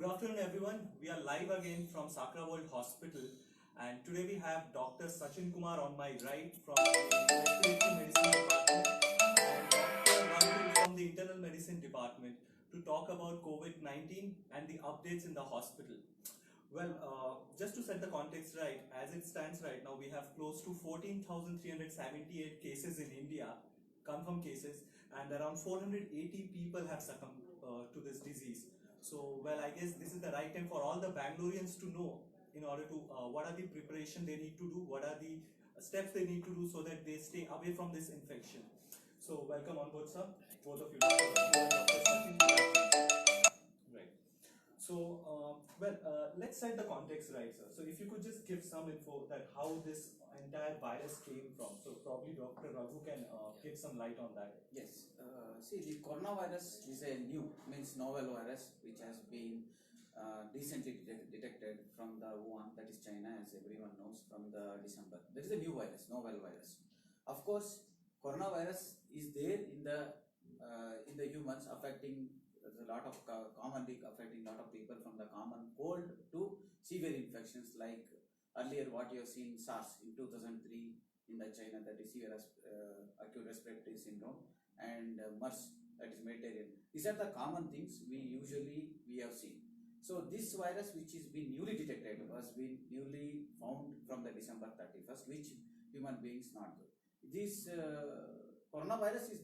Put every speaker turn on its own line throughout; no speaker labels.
Good afternoon, everyone. We are live again from Sakra World Hospital, and today we have Dr. Sachin Kumar on my right from the Respiratory Medicine Department and Dr. Raghu from the Internal Medicine Department to talk about COVID-19 and the updates in the hospital. Well, just to set the context right, as it stands right now, we have close to 14,378 cases in India, confirmed cases, and around 480 people have succumbed to this disease. So, well, I guess this is the right time for all the Bangaloreans to know in order to what are the preparation they need to do, what are the steps they need to do so that they stay away from this infection. So, welcome on board, sir, both of you, Dr. Sachin. Right. So, let's set the context right, sir. So, if you could just give some info that how this entire virus came from. So, probably Dr. Raghu can give some light on that.
Yes. See, the coronavirus is a new, means novel virus, which has been recently detected from the Wuhan, that is China, as everyone knows, from the December. There is a new virus, novel virus. Of course, coronavirus is there in the humans, affecting a lot of commonly affecting a lot of people, from the common cold to severe infections like earlier what you have seen SARS in 2003 in the China, that is severe acute respiratory syndrome, and MERS, that is Mediterranean. These are the common things we have seen. So this virus, which is been newly detected, was been newly found from the December 31st, which human beings not do. This coronavirus is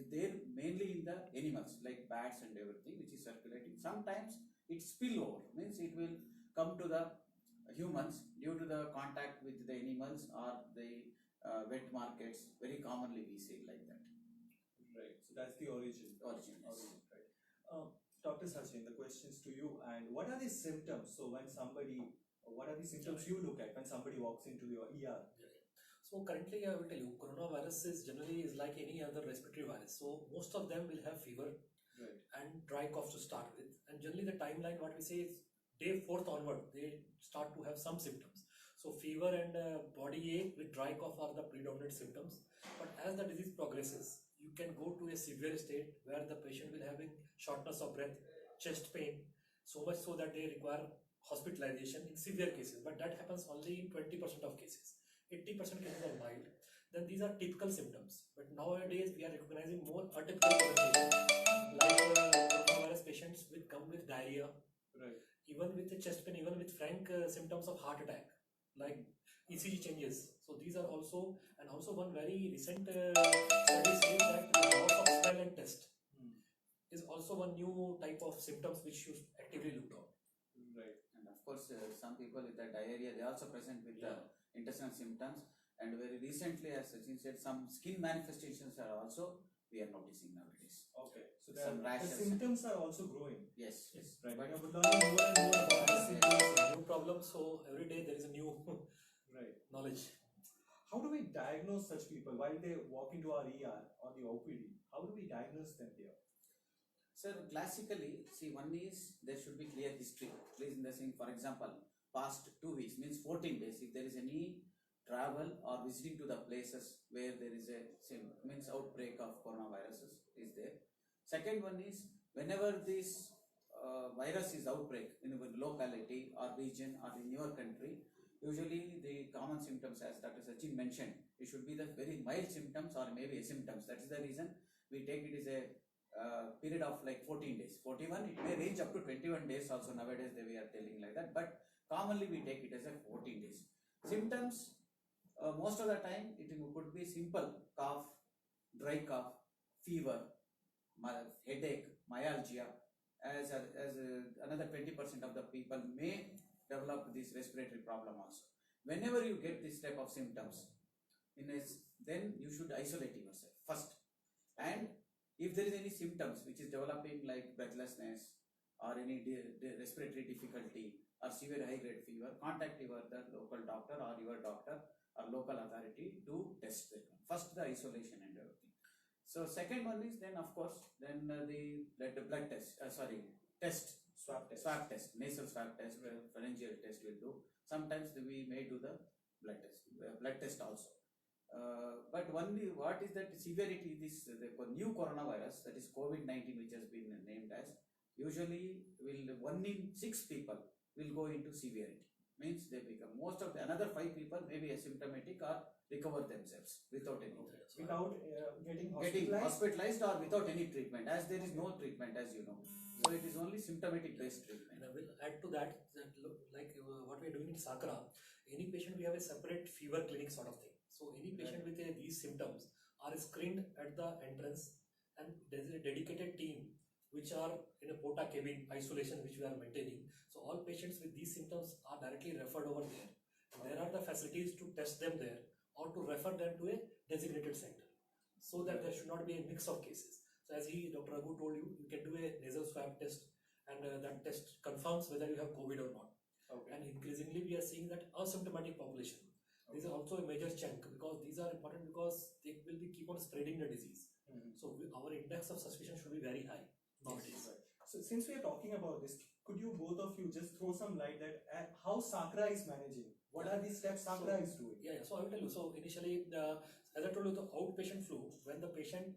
there mainly in the animals like bats and everything, which is circulating. Sometimes it spill over, means it will come to the humans due to the contact with the animals or the wet markets. Very commonly we see like that.
Right. So that's the origin.
Origin, yes.
Right. Dr. Sachin, the questions to you. And what are the symptoms? So when somebody, what are the symptoms you look at when somebody walks into your ER?
So currently, I will tell you, coronavirus is generally like any other respiratory virus. So most of them will have fever,
right,
and dry cough to start with. And generally, the timeline what we say is day 4th onward, they start to have some symptoms. So fever and body ache with dry cough are the predominant symptoms. But as the disease progresses, you can go to a severe state where the patient will having shortness of breath, chest pain, so much so that they require hospitalization in severe cases. But that happens only in 20% of cases. 80% cases are mild. Then these are typical symptoms. But nowadays we are recognizing more atypical presentations, like coronavirus patients will come with diarrhea,
right,
even with the chest pain, even with frank symptoms of heart attack, like ECG changes. So these are also, and also one very recent study says that loss of smell and taste is also one new type of symptoms which should actively look out.
right.
And of course, some people with the diarrhea, they also present with the intestinal symptoms. And very recently, as Sachin said, some skin manifestations are also we are noticing nowadays.
Okay. So
Some
the
rashes.
symptoms are also growing.
Yes.
Yes. Right.
But
We are learning more and more about the symptoms.
New problem, so every day there is a new
Right.
knowledge.
How do we diagnose such people while they walk into our ER or the OPD? How do we diagnose them here?
Sir, classically, see, one is there should be clear history. Please, in the sense, for example, past 2 weeks means 14 days. If there is any travel or visiting to the places where there is a means outbreak of coronaviruses is there. Second one is whenever this virus is outbreak in a locality or region or in your country, usually the common symptoms, as Dr. Sachin mentioned, it should be the very mild symptoms or maybe symptoms. That is the reason we take it as a period of like 14 days. 41, it may range up to 21 days also nowadays we are telling like that, but commonly we take it as a 14 days. Symptoms, most of the time it could be simple cough, dry cough, fever, headache, myalgia. As another 20% of the people may develop this respiratory problem also. Whenever you get this type of symptoms, then you should isolate yourself first. And if there is any symptoms which is developing like breathlessness or any respiratory difficulty or severe high-grade fever, contact the local doctor or your doctor or local authority to test them. First, the isolation and everything. So second one is then of course then the blood test. Swab test, nasal swab test, pharyngeal test will do. Sometimes we may do the blood test also. But only what is that severity, this the new coronavirus, that is COVID-19, which has been named as, usually will 1 in 6 people will go into severity. Means they become, most of the another 5 people may be asymptomatic or recover themselves without any
Okay, so
without getting
getting
hospitalized.
hospitalized or without any treatment, as there is no treatment, as you know. So it is only symptomatic based treatment.
And I will add to that what we are doing in Sakra, any patient we have a separate fever clinic sort of thing. So any patient with these symptoms are screened at the entrance, and there is a dedicated team which are in a porta cabin isolation which we are maintaining. So all patients with these symptoms are directly referred over there. And there are the facilities to test them there or to refer them to a designated center, so that there should not be a mix of cases. So as Dr. Raghu told you, you can do a nasal swab test, and that test confirms whether you have COVID or not.
Okay.
And increasingly we are seeing that asymptomatic population. This is also a major chunk, because these are important because they will be keep on spreading the disease.
Mhm.
So our index of suspicion should be very high nowadays.
Right. So since we are talking about this, could you both of you just throw some light that how Sakra is managing? What are the steps Sakra is doing?
Yeah, so I will tell you. So initially, as I told you, the outpatient flu, when the patient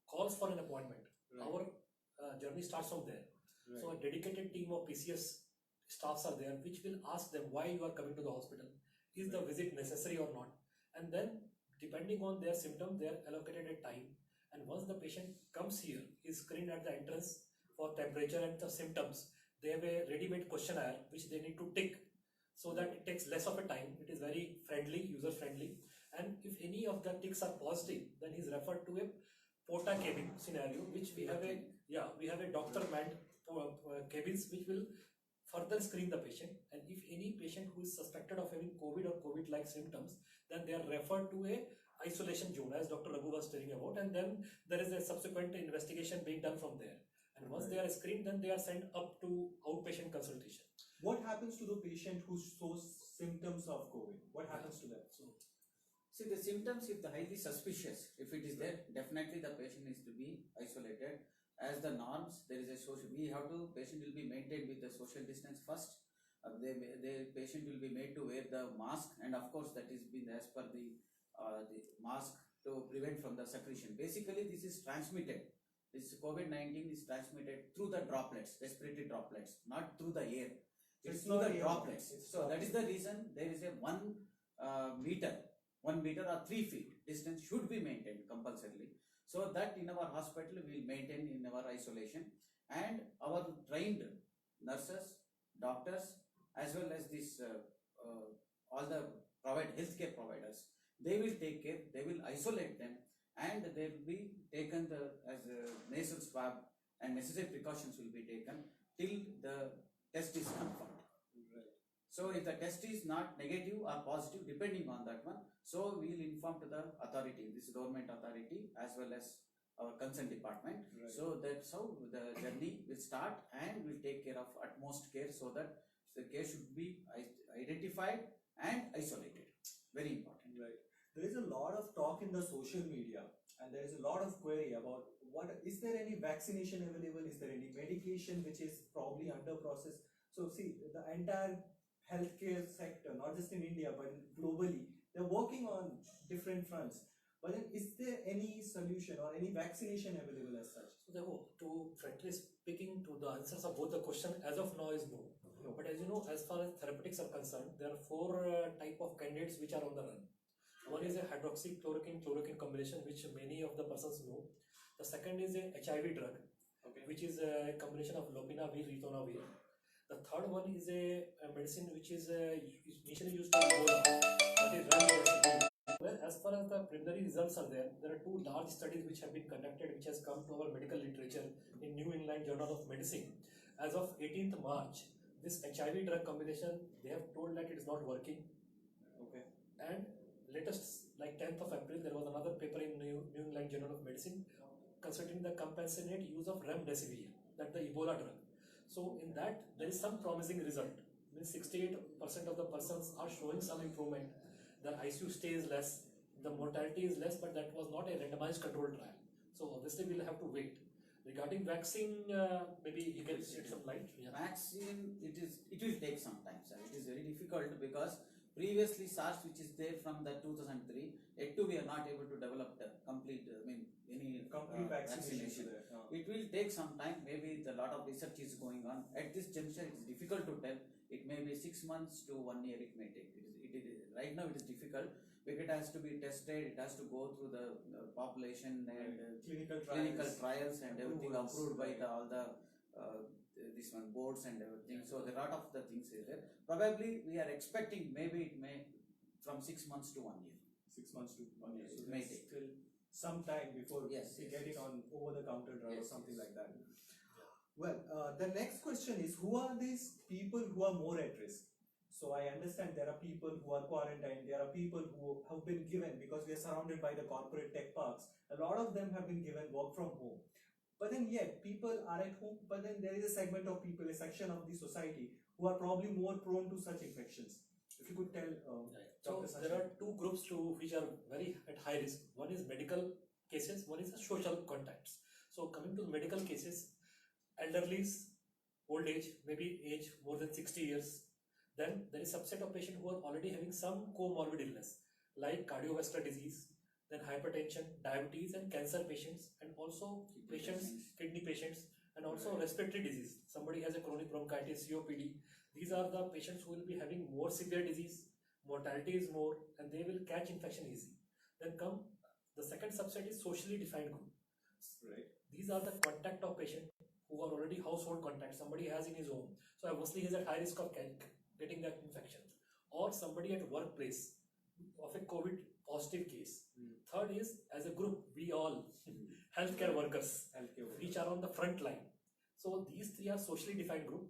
calls for an appointment,
Right.
our journey starts from there.
Right.
So a dedicated team of PCS staffs are there, which will ask them why you are coming to the hospital. Is the visit necessary or not? And then, depending on their symptom, they are allocated a time. And once the patient comes here, is screened at the entrance for temperature and the symptoms. They have a ready-made questionnaire which they need to tick, so that it takes less of a time. It is very friendly, user-friendly. And if any of the ticks are positive, then he is referred to a porta cabin scenario, which we have a doctor manned cabins which will further screen the patient. And if any patient who is suspected of having COVID or COVID-like symptoms, then they are referred to a isolation zone, as Dr. Raghu was telling about, and then there is a subsequent investigation being done from there. And once they are screened, then they are sent up to outpatient consultation.
What happens to the patient who shows symptoms of COVID? What happens to them?
So
See, the symptoms, if the highly suspicious, if it is there, definitely the patient is to be isolated. As the norms, there is a social, patient will be maintained with the social distance first. The patient will be made to wear the mask, and of course that is been as per the mask to prevent from the secretion. Basically, this is transmitted. This COVID-19 is transmitted through the droplets, respiratory droplets, not through the air.
So
It's
it's
through
not
the
air.
droplets.
It's
So that is the reason there is a 1 meter or 3 feet distance should be maintained compulsorily. So that in our hospital we will maintain in our isolation, and our trained nurses, doctors, as well as this all the healthcare providers, they will take care, they will isolate them, and they will be taken as a nasal swab, and necessary precautions will be taken till the test is confirmed.
Right.
So if the test is not negative or positive, depending on that one, so we will inform to the authority, this government authority, as well as our concerned department.
Right.
So that's how the journey will start, and will take care of utmost care, so that the case should be identified and isolated. Very important.
Right. There is a lot of talk in the social media, and there is a lot of query about is there any vaccination available? Is there any medication which is probably under process? So see, the entire healthcare sector, not just in India but globally, they're working on different fronts. But then, is there any solution or any vaccination available as such?
So therefore, to frankly speaking, to the answers of both the question as of now is no.
No.
But as you know, as far as therapeutics are concerned, there are 4 type of candidates which are on the run. One is a hydroxychloroquine combination, which many of the persons know. The second is a HIV drug,
Okay.
which is a combination of lopinavir, ritonavir. The third one is a medicine which is initially used for Ebola, that is remdesivir. Well, as far as the preliminary results are there, there are 2 large studies which have been conducted, which has come to our medical literature in New England Journal of Medicine. As of 18th March, this HIV drug combination, they have told that it is not working.
Okay.
And latest, like 10th of April, there was another paper in New England Journal of Medicine considering the compassionate use of remdesivir, that the Ebola drug. So in that, there is some promising result. Means 68% of the persons are showing some improvement. The ICU stay is less, the mortality is less, but that was not a randomized controlled trial. So obviously we'll have to wait. Regarding vaccine, maybe you can shed some light. Yeah.
Vaccine, it will take some time, sir. It is very difficult, because previously SARS, which is there from the 2003, yet too we are not able to develop the complete, any
Complete vaccination.
vaccination.
There.
It will take some time, maybe the lot of research is going on. At this juncture, it is difficult to tell. It may be 6 months to 1 year. It may take. Right now it is difficult because it has to be tested. It has to go through the population and clinical trials and everything approved by all the this one boards and everything. So there are a lot of the things is there. Probably we are expecting maybe it may from 6 months to 1 year.
6 months to 1 year. So
It may
there's
take.
still some time before
Yes,
we
yes,
get it
yes.
on over the counter drug or
Yes,
something
yes.
like that. Well, the next question is, who are these people who are more at risk? So I understand there are people who are quarantined, there are people who have been given, because we are surrounded by the corporate tech parks, a lot of them have been given work from home. But then yet people are at home, but then there is a segment of people, a section of the society who are probably more prone to such infections. If you could tell
So
Dr.
there
Sachin.
are two groups which are very at high risk. One is medical cases, one is the social contacts. So coming to medical cases, elderlies, old age, maybe age more than 60 years. Then there is subset of patients who are already having some comorbid illness like cardiovascular disease, then hypertension, diabetes and cancer patients, and also kidney patients, and also respiratory disease. Somebody has a chronic bronchitis, COPD. These are the patients who will be having more severe disease, mortality is more, and they will catch infection easy. Then come the second subset is socially defined group.
Right.
These are the contact of patient who are already household contacts. Somebody has in his home, so obviously he is at high risk of getting that infection, or somebody at workplace of a COVID positive case. Third is as a group, we all healthcare workers, which are on the front line. So these three are socially defined group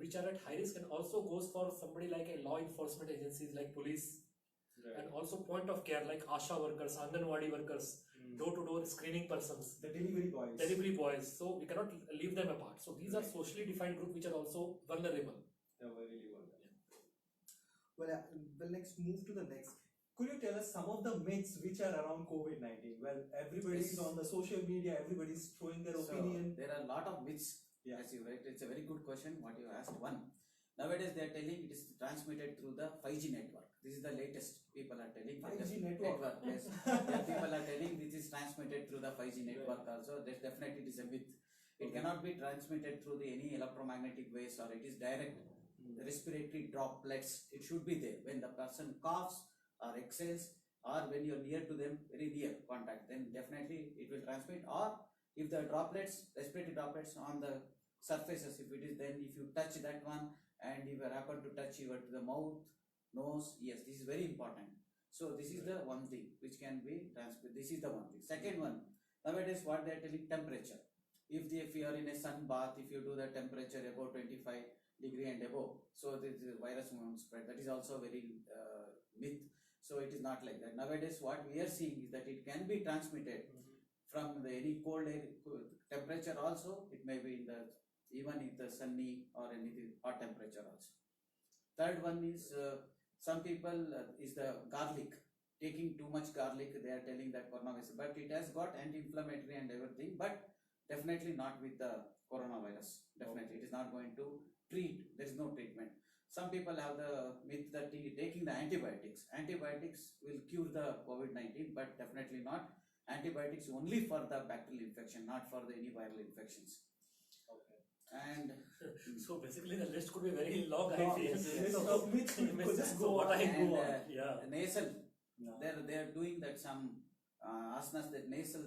which are at high risk, and also goes for somebody like a law enforcement agencies like police, and also point of care like ASHA workers, Anganwadi workers, door-to-door screening persons,
The delivery boys.
So we cannot leave them apart. So these are socially defined group which are also vulnerable.
Well, next move to the next. Could you tell us some of the myths which are around COVID-19? Well, everybody is
Yes.
on the social media, everybody is throwing their opinion.
There are a lot of myths.
Yeah.
As you right, it's a very good question what you asked. One, nowadays they are telling it is transmitted through the 5G network. This is the latest. People are telling
5G network.
Yes. Yeah, people are telling this is transmitted through the 5G network also. That definitely it is a myth. It
Okay.
cannot be transmitted through any electromagnetic waves, or it is direct respiratory droplets. It should be there when the person coughs or exhales, or when you are near to them, very near contact, then definitely it will transmit. Or if the droplets, respiratory droplets on the surfaces, if it is, then if you touch that one and if you happen to touch your to the mouth, nose, yes, this is very important. So this is the one thing which can be transmitted. This is the one thing. Second one, nowadays what they are telling, temperature. If you are in a sun bath, if you do the temperature above 25 degree and above, so the virus won't spread. That is also very myth. So it is not like that. Nowadays what we are seeing is that it can be transmitted from any cold air temperature also. It may be in the even in the sunny or anything hot temperature also. Third one is some people is the garlic. Taking too much garlic, they are telling that coronavirus, but it has got anti-inflammatory and everything, but definitely not with the coronavirus. Definitely, it is not going to treat. There is no treatment. Some people have the myth that taking the antibiotics. Antibiotics will cure the COVID-19, but definitely not. Antibiotics only for the bacterial infection, not for the any viral infections. And
So basically the list could be very long. I
Long,
feel.
yes,
yes.
list of myths could just
So
go
what
on
I
and
go on.
and,
Yeah.
nasal,
No.
they are doing that some asanas, that nasal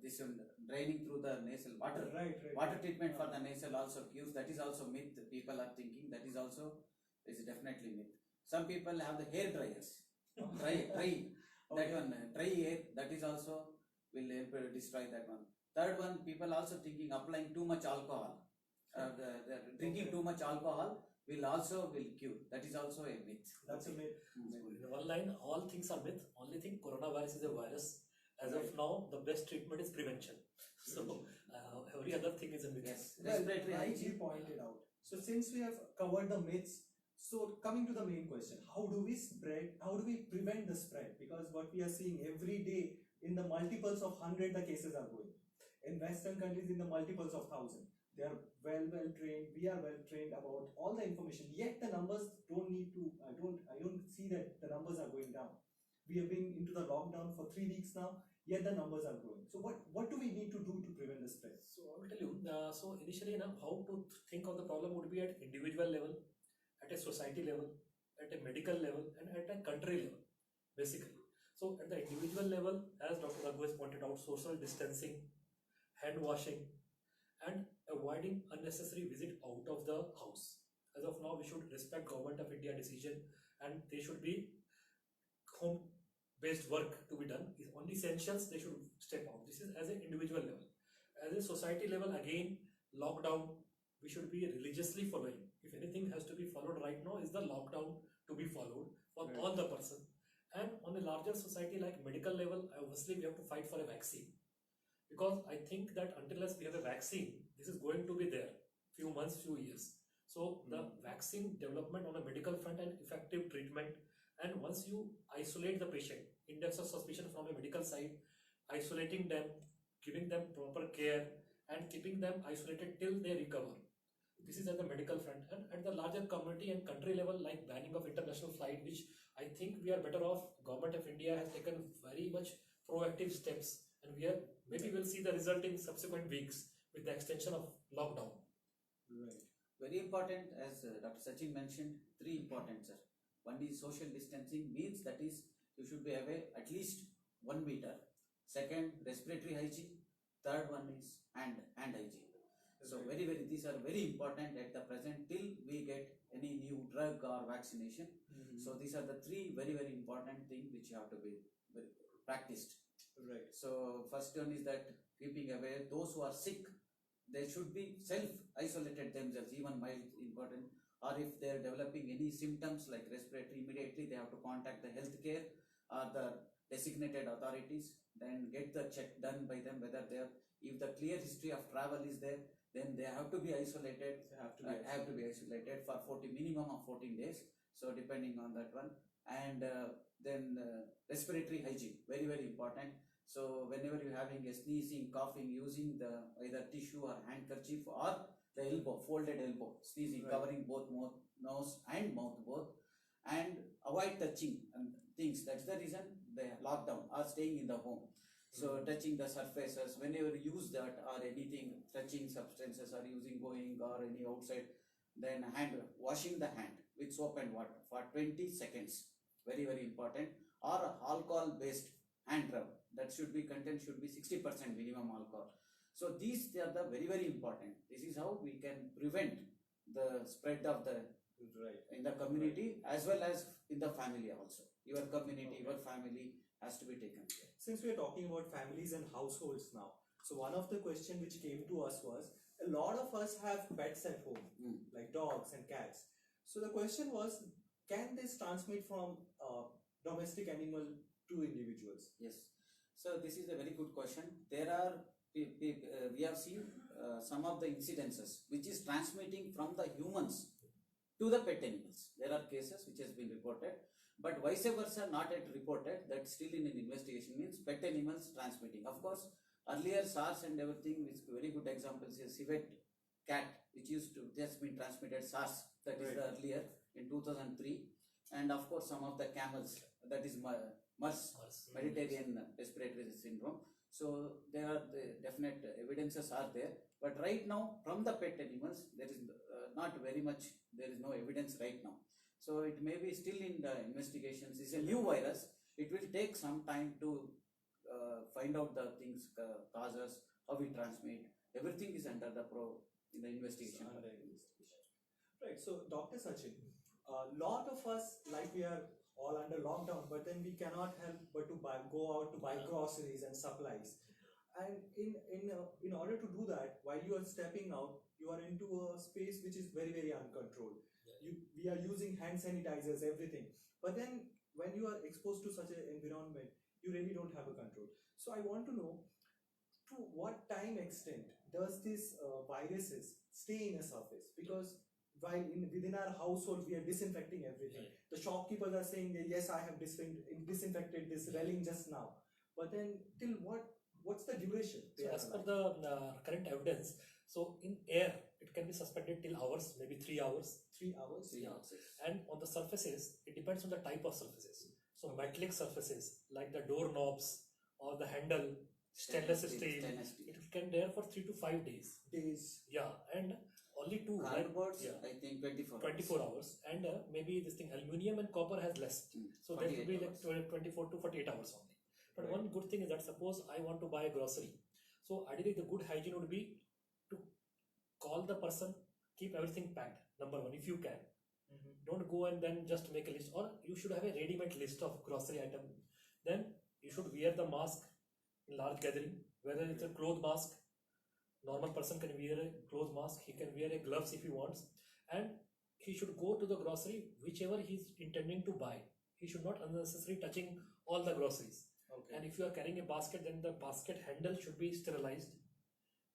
this one draining through the nasal water.
Right.
Water treatment for the nasal also cures. That is also myth. People are thinking that is also definitely myth. Some people have the hair dryers, dry that
Okay.
one dry hair. That is also will help destroy that one. Third one, people also thinking applying too much alcohol, the drinking too much alcohol will cure. That is also a myth.
That's a myth.
In one line, all things are myth. Only thing, coronavirus is a virus. As of now, the best treatment is prevention. So every other thing is a myth.
Yes,
Well,
respiratory
rightly
hygiene.
pointed out. So since we have covered the myths, so coming to the main question, how do we prevent the spread? Because what we are seeing every day, in the multiples of 100 the cases are going. In Western countries, in the multiples of 1,000. They are well trained, we are well trained about all the information, yet the numbers I don't see that the numbers are going down. We have been into the lockdown for 3 weeks now, yet the numbers are growing. So what do we need to do to prevent the spread?
So I will tell you. So initially, now how to think of the problem would be at individual level, at a society level, at a medical level, and at a country level, basically. So at the individual level, as Dr. Raghu has pointed out, social distancing, hand washing, and avoiding unnecessary visit out of the house. As of now, we should respect Government of India decision, and they should be home based work to be done. If only essentials, they should step out. This is as an individual level. As a society level, again, lockdown we should be religiously following. If anything has to be followed right now, is the lockdown to be followed for
Right.
all the person. And on a larger society like medical level, obviously we have to fight for a vaccine, because I think that until we have a vaccine, this is going to be there few months, few years. So the vaccine development on a medical front and effective treatment, and once you isolate the patient, index of suspicion from a medical side, isolating them, giving them proper care, and keeping them isolated till they recover. This is at the medical front. And at the larger community and country level, like banning of international flight, which I think we are better off. Government of India has taken very much proactive steps, and we are maybe we'll see the result in subsequent weeks with the extension of lockdown.
Right.
Very important, as Dr. Sachin mentioned, three important, sir. One is social distancing, means that is you should be away at least 1 meter. Second, respiratory hygiene. Third one is hand hygiene. So
Right.
these are very important at the present till we get any new drug or vaccination. So these are the three very important things which have to be practiced.
Right.
So first one is that keeping aware those who are sick, they should be self-isolated themselves, even mild important, or if they are developing any symptoms like respiratory, immediately they have to contact the healthcare or the designated authorities, then get the check done by them whether they are, if the clear history of travel is there, then they have to be isolated,
They
have to be isolated for minimum of 14 days. So depending on that one, and then respiratory hygiene, very important. So whenever you're having a sneezing, coughing, using the either tissue or handkerchief or the elbow, folded elbow, sneezing,
Right.
covering both nose and mouth both, and avoid touching and things. That's the reason the lockdown or staying in the home. So touching the surfaces, whenever you use that or anything, touching substances or using going or any outside, then washing the hand with soap and water for 20 seconds, very important, or alcohol based hand rub, that should be content should be 60% minimum alcohol. So these are the very important. This is how we can prevent the spread of the
Right.
in the community as well as in the family also. Your community, your family has to be taken care.
Since we are talking about families and households now, so one of the questions which came to us was, a lot of us have pets at home, like dogs and cats. So the question was, can this transmit from domestic animal to individuals?
Yes. So this is a very good question. There are we have seen some of the incidences which is transmitting from the humans to the pet animals. There are cases which has been reported, but vice versa not yet reported. That still in an investigation, means pet animals transmitting. Of course, earlier SARS and everything, which very good examples is civet cat, which used to just been transmitted SARS. That is the earlier in 2003, and of course some of the camels, that is MERS, Mediterranean respiratory syndrome. So there are the definite evidences are there, but right now from the pet animals there is not very much. There is no evidence right now. So it may be still in the investigations. It's a new virus. It will take some time to find out the things, causes, how we transmit. Everything is under the in the investigation.
Right. So Dr. Sachin, a lot of us, like, we are all under lockdown, but then we cannot help but to go out to buy groceries and supplies. And in order to do that, while you are stepping out, you are into a space which is very uncontrolled. We are using hand sanitizers, everything. But then when you are exposed to such an environment, you really don't have a control. So I want to know, to what time extent does this viruses stay in a surface? Because while within our household we are disinfecting everything, the shopkeepers are saying that, yes, I have disinfected this railing just now, but then till what's the duration?
So as per the current evidence, so in air it can be suspended till hours, maybe 3 hours.
3 hours.
And on the surfaces, it depends on the type of surfaces. So metallic surfaces like the door knobs or the handle, stainless steel,
Stainless steel.
it can there for 3 to 5 days.
Days.
Yeah, and only two, like,
Cardboards,
yeah,
I think 24
24 hours, and maybe this thing aluminium and copper has less, so that will be
48
like 24 to 48 hours only. But
Right.
one good thing is that suppose I want to buy a grocery, so ideally the good hygiene would be to call the person, keep everything packed. Number one, if you can, don't go and then just make a list, or you should have a ready-made list of grocery item. Then you should wear the mask in large gathering, whether it's a cloth mask. Normal person can wear a cloth mask, he can wear a gloves if he wants, and he should go to the grocery whichever he's intending to buy. He should not unnecessarily touching all the groceries.
Okay.
And if you are carrying a basket, then the basket handle should be sterilized.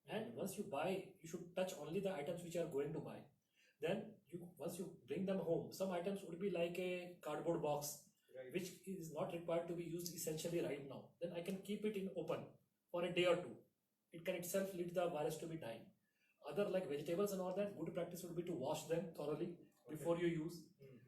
And once you buy, you should touch only the items which you are going to buy. Then once you bring them home, some items would be like a cardboard box,
Right.
which is not required to be used essentially right now. Then I can keep it in open for a day or two. It can itself lead the virus to be dying. Other like vegetables and all that, good practice would be to wash them thoroughly before you use.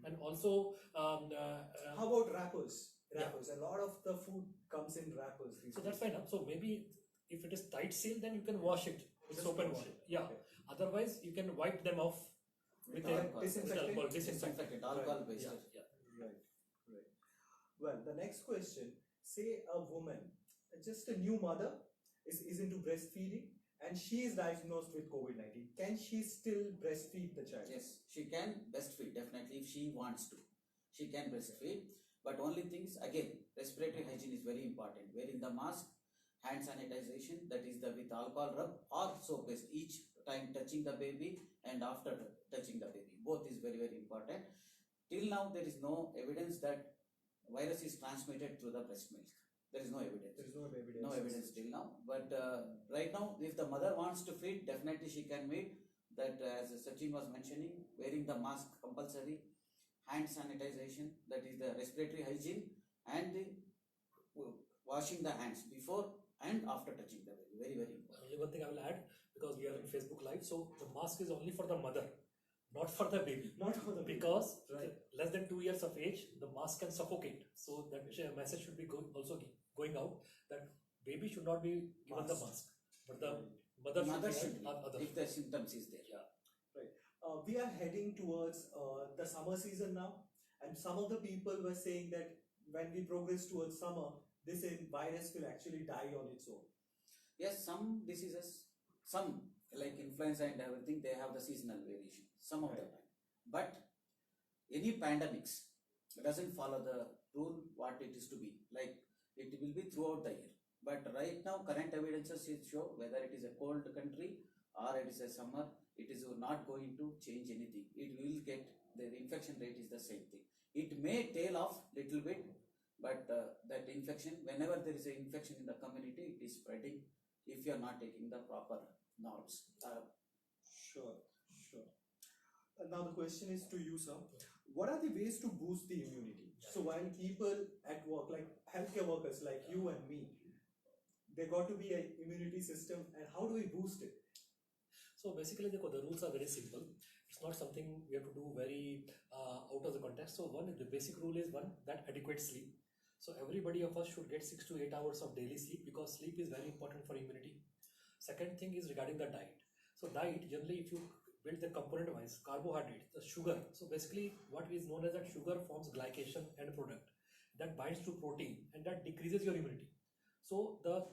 And also,
How about wrappers?
Yeah.
Wrappers. A lot of the food comes in wrappers. These
so that's
days.
fine. So maybe if it is tight seal, then you can wash it with
Just
soap and
wash
water.
it.
Yeah.
Okay.
Otherwise, you can wipe them off with a
alcohol.
Disinfectant?
alcohol, disinfectant.
Disinfectant, alcohol based.
Yeah, yeah.
Right. Right. Well, the next question: say a woman, just a new mother, is into breastfeeding, and she is diagnosed with COVID-19. Can she still breastfeed the child?
Yes, she can breastfeed definitely if she wants to. She can breastfeed, but only things again, respiratory hygiene is very important. Wearing the mask, hand sanitization, that is the with alcohol rub or soap based each time touching the baby and after touching the baby. Both is very important. Till now there is no evidence that virus is transmitted through the breast milk. There is no evidence.
There is no evidence.
No evidence till now, but right now if the mother wants to feed, definitely she can feed. That as Sachin was mentioning, wearing the mask compulsory, hand sanitization, that is the respiratory hygiene, and the washing the hands before and after touching the baby. Very important.
Only one thing I will add, because we are in Facebook Live, so the mask is only for the mother, not for the baby.
Not for the baby.
Because
Right.
less than 2 years of age, the mask can suffocate. So that message should be also going out that baby should not be given the mask, but the mother
Mother
should
should
be
be,
other.
if the symptoms is there.
Yeah.
We are heading towards the summer season now, and some of the people were saying that when we progress towards summer, this virus will actually die on its own.
Yes, some diseases, some like influenza and everything, they have the seasonal variation, some of the
Right.
time. But any pandemics doesn't follow the rule what it is to be. Like it will be throughout the year. But right now, current evidences show whether it is a cold country or it is a summer, it is not going to change anything. It will get, the infection rate is the same thing. It may tail off little bit, but that infection, whenever there is an infection in the community, it is spreading if you are not taking the proper norms.
Sure. Now the question is to you, sir. What are the ways to boost the immunity? So while people at work, like healthcare workers like you and me, there got to be an immunity system, and how do we boost it?
So basically, the rules are very simple. It's not something we have to do very out of the context. So the basic rule is that adequate sleep. So everybody of us should get 6 to 8 hours of daily sleep, because sleep is very important for immunity. Second thing is regarding the diet. So diet, generally if you build the component wise, carbohydrate, the sugar. So basically what is known as that sugar forms glycation end product that binds to protein and that decreases your immunity. So the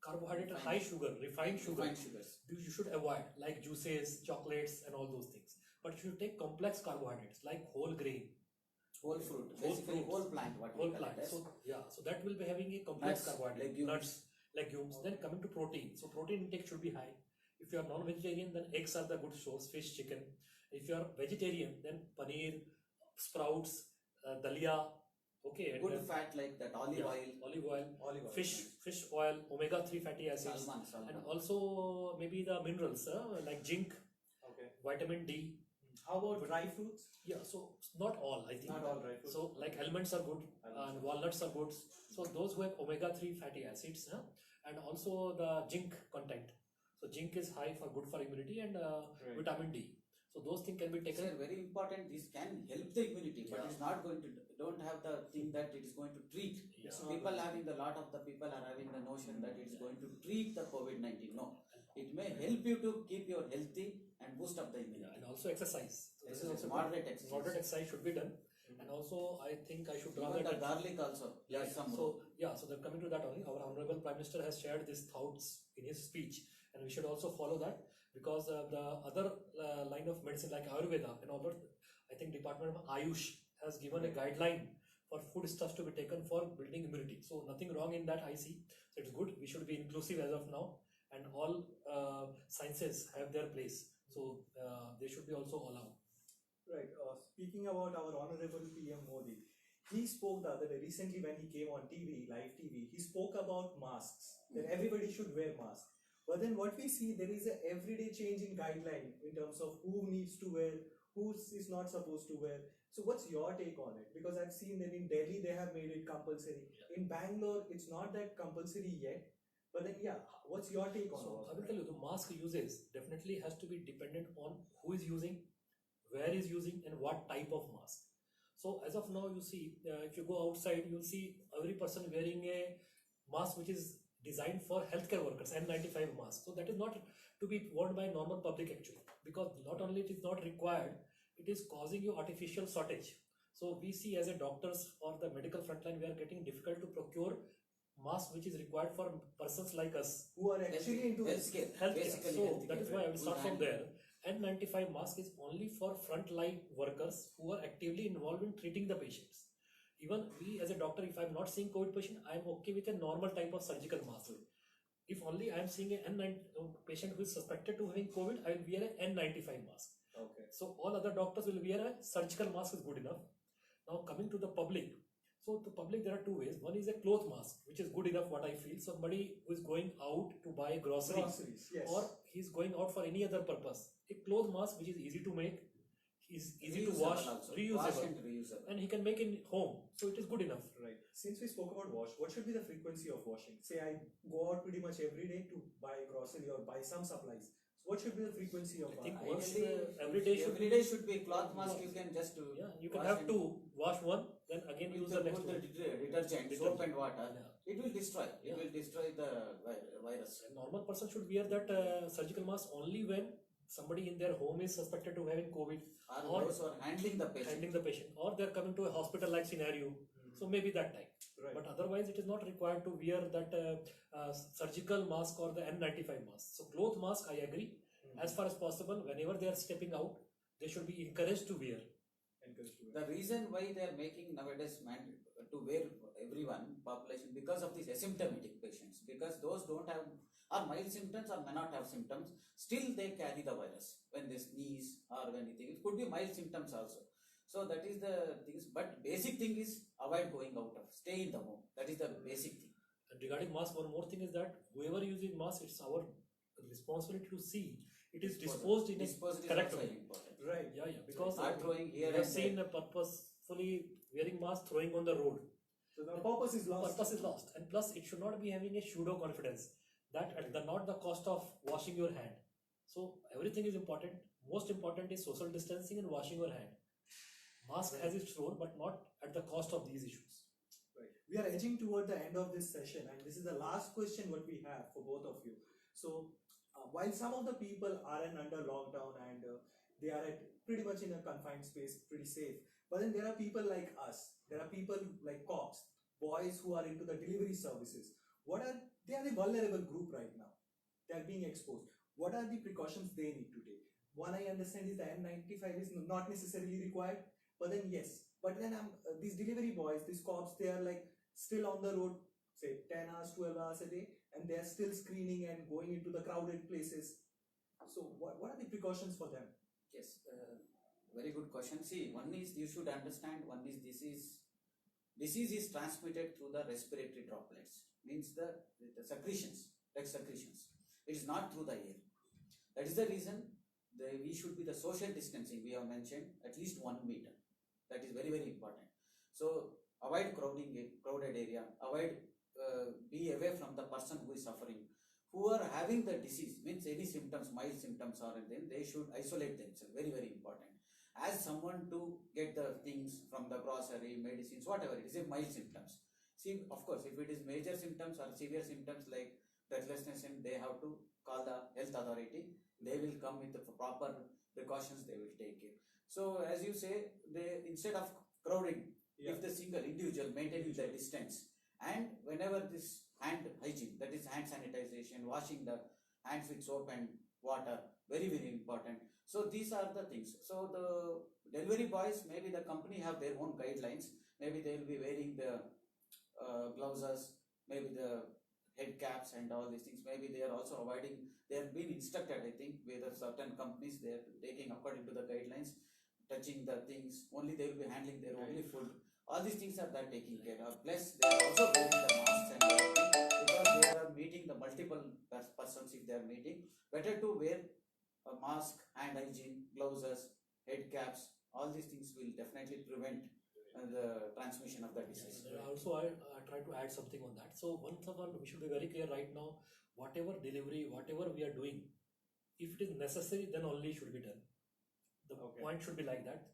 carbohydrate, high sugar, refined sugar,
Refined sugars.
you should avoid, like juices, chocolates and all those things. But you should take complex carbohydrates like whole grain,
Whole fruit,
Whole
basically
fruits.
whole plant, what we
whole
call
plant.
it as.
So yeah, so that will be having a complex
Nuts,
carbohydrate,
legumes.
nuts, legumes. Then coming to protein, so protein intake should be high. If you are non-vegetarian, then eggs are the good source, fish, chicken. If you are vegetarian, then paneer, sprouts, dalia, okay, and
Good fat like that, olive
yeah,
oil,
olive oil,
Olive oil.
fish oil, omega-3 fatty acids,
salmon.
and also maybe the minerals like zinc,
Okay.
vitamin D.
How about dry fruits?
Yeah, so not all, I think.
Not all dry fruits.
So like almonds are good
Almonds.
and walnuts are good. So those who have omega-3 fatty acids and also the zinc content. So zinc is high for good for immunity, and vitamin D. So those things can be taken.
Sir, very important. This can help the immunity, but
Yeah.
it's not going to. Don't have the thing that it is going to treat.
Yeah.
So people having the lot of the people are having the notion that it is going to treat the COVID-19. No, it may help you to keep your healthy and boost up the
Yeah,
immunity.
and also exercise. So this is also
Moderate exercise.
moderate exercise should be done. And also, I think I should draw
Even
that.
the garlic also.
Yeah,
Yes, some
so yeah, so then coming to that only, our honorable Prime Minister has shared these thoughts in his speech, and we should also follow that, because the other line of medicine like Ayurveda and all that, I think Department of Ayush has given a guideline for foodstuffs to be taken for building immunity. So nothing wrong in that I see. So it's good. We should be inclusive as of now, and all sciences have their place. So they should be also allowed.
Right. Speaking about our honorable PM Modi, he spoke the other day, recently when he came on TV, live TV, he spoke about masks, that everybody should wear masks. But then what we see, there is a everyday change in guideline in terms of who needs to wear, who is not supposed to wear. So what's your take on it? Because I've seen that in Delhi they have made it compulsory. In Bangalore, it's not that compulsory yet. But then yeah, what's your take on
So
all
I
of
will
that?
tell you, the mask uses definitely has to be dependent on who is using, where is using, and what type of mask. So as of now, you see, if you go outside, you'll see every person wearing a mask which is designed for healthcare workers, N95 mask. So that is not to be worn by normal public actually, because not only it is not required, it is causing you artificial shortage. So we see as a doctors or the medical frontline, we are getting difficult to procure mask which is required for persons like us.
Who are actually into
healthcare.
Healthcare.
Basically,
So
healthcare,
that is why I will
right?
start
Who
from
handle-
there. N95 mask is only for frontline workers who are actively involved in treating the patients. Even we as a doctor, if I am not seeing COVID patient, I am okay with a normal type of surgical mask. If only I am seeing a patient who is suspected to having COVID, I will wear a N95 mask.
Okay.
So all other doctors will wear a surgical mask is good enough. Now coming to the public. So to public there are two ways. One is a cloth mask, which is good enough what I feel. Somebody who is going out to buy groceries,
Groceries, yes.
or he's going out for any other purpose. A cloth mask which is easy to make, is easy to
Reusable
wash,
also. Wash
reusable,
and reusable.
and he can make in home. So it is good enough.
Right. Since we spoke about wash, what should be the frequency of washing? Say I go out pretty much every day to buy grocery or buy some supplies. So what should be the frequency of
I think
washing?
once,
Ideally,
every day should
every
be-
day should be cloth mask. You can just
Yeah, you can
wash
have
and-
to wash one, then again use the next
put
one.
the detergent, soap
Detergent.
and water.
Yeah.
It will destroy.
Yeah.
It will destroy the virus.
A normal person should wear that surgical mask only when somebody in their home is suspected to having COVID,
Or
Or-
those who are handling the patient.
handling the patient, or they're coming to a hospital like scenario. So maybe that time.
Right.
But otherwise, it is not required to wear that surgical mask or the N95 mask. So cloth mask, I agree. As far as possible, whenever they are stepping out, they should be encouraged to wear.
Encourage to wear.
The reason why they are making nowadays to wear everyone population because of these asymptomatic patients, because those don't have or mild symptoms or may not have symptoms, still they carry the virus when they sneeze or anything. It could be mild symptoms also. So that is the things. But basic thing is avoid going out of, stay in the home. That is the basic thing.
And regarding mask, one more thing is that whoever using mask, it's our responsibility to see it is disposed in a
Disposal is
correct
also
way.
important.
Right.
Yeah, because
Not throwing here
we have
and
seen
there.
a purposefully wearing mask throwing on the road.
So the purpose is lost.
Purpose is lost, and plus it should not be having a pseudo confidence that at the not the cost of washing your hand. So everything is important. Most important is social distancing and washing your hand. Mask has its role, but not at the cost of these issues.
Right. We are edging toward the end of this session, and this is the last question what we have for both of you. So, while some of the people are under lockdown and they are at pretty much in a confined space, pretty safe, but then there are people like us. There are people like cops, boys who are into the delivery services. They are the vulnerable group right now. They are being exposed. What are the precautions they need to take? One I understand is the N95 is not necessarily required, but then yes. But then these delivery boys, these cops, they are like still on the road, say 10 hours, 12 hours a day, and they are still screening and going into the crowded places. So what are the precautions for them?
Yes, very good question. See, one is you should understand. One is disease is transmitted through the respiratory droplets. Means the secretions, like secretions. It is not through the air. That is the reason we should be the social distancing. We have mentioned at least 1 meter. That is very important. So avoid crowded area. Avoid be away from the person who is suffering who are having the disease, means any symptoms, mild symptoms are in them, they should isolate themselves. Very, very important. As someone to get the things from the grocery, medicines, whatever it is, if mild symptoms. See, of course, if it is major symptoms or severe symptoms like breathlessness, and they have to call the health authority. They will come with the proper precautions. They will take it. So, as you say, they instead of crowding,
Yeah.
if the single individual maintaining the distance, and whenever this hand hygiene, that is hand sanitization, washing the hands with soap and water, very, very important. So these are the things. So the delivery boys, maybe the company have their own guidelines. Maybe they will be wearing the gloves, maybe the head caps and all these things. Maybe they are also avoiding. They have been instructed, I think, whether certain companies they are taking according to the guidelines, touching the things. Only they will be handling their only food. All these things are that taking care of. Plus, they are also wearing the masks and everything because they are meeting the multiple persons if they are meeting. Better to wear a mask, hand hygiene, gloves, head caps. All these things will definitely prevent the transmission of the disease.
Also, I try to add something on that. So, once of all, we should be very clear right now. Whatever delivery, whatever we are doing, if it is necessary, then only should be done. The
Okay.
point should be like that.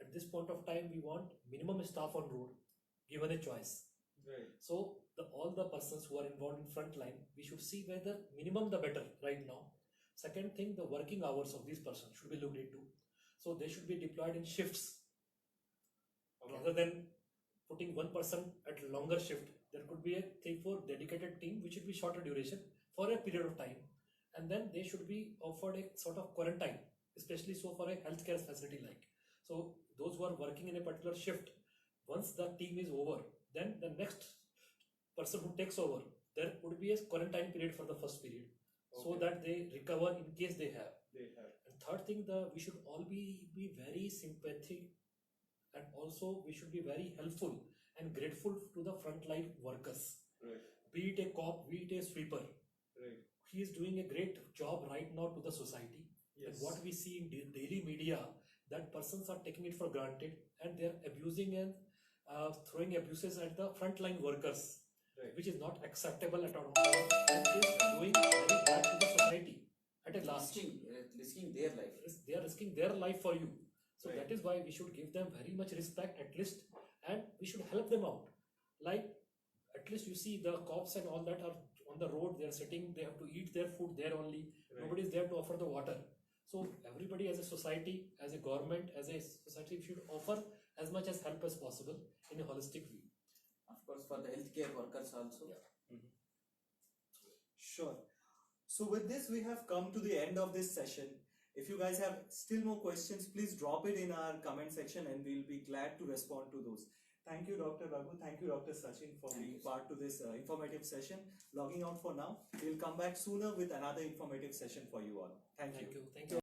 At this point of time, we want minimum staff on road, given a choice.
Right.
So, all the persons who are involved in front line, we should see whether minimum the better right now. Second thing, the working hours of these persons should be looked into. So, they should be deployed in shifts. Rather than putting one person at longer shift, there could be a 3-4 dedicated team which should be shorter duration for a period of time, and then they should be offered a sort of quarantine, especially so for a healthcare facility like. So those who are working in a particular shift, once the team is over, then the next person who takes over, there would be a quarantine period for the first period, so
Okay.
that they recover in case they have.
They have.
And third thing, we should all be very sympathetic, and also we should be very helpful and grateful to the frontline workers.
Right.
Be it a cop, be it a sweeper.
Right.
He is doing a great job right now to the society.
Yes.
And what we see in daily media, that persons are taking it for granted and they are abusing and throwing abuses at the frontline workers,
Right.
which is not acceptable at all. And is doing very bad to the society at a last.
Risking their life.
They are risking their life for you. So
Right.
that is why we should give them very much respect at least, and we should help them out. Like, at least you see the cops and all that are on the road, they are sitting, they have to eat their food there only.
Right.
Nobody is there to offer the water. So everybody as a society, as a government, as a society should offer as much as help as possible in a holistic view.
Of course, for the healthcare workers also.
Yeah.
Sure. So with this, we have come to the end of this session. If you guys have still more questions, please drop it in our comment section and we'll be glad to respond to those. Thank you, Dr. Raghu. Thank you, Dr. Sachin, for
Thank
being
you, sir.
part to this informative session. Logging out for now. We'll come back sooner with another informative session for you all. Thank you.
Thank you.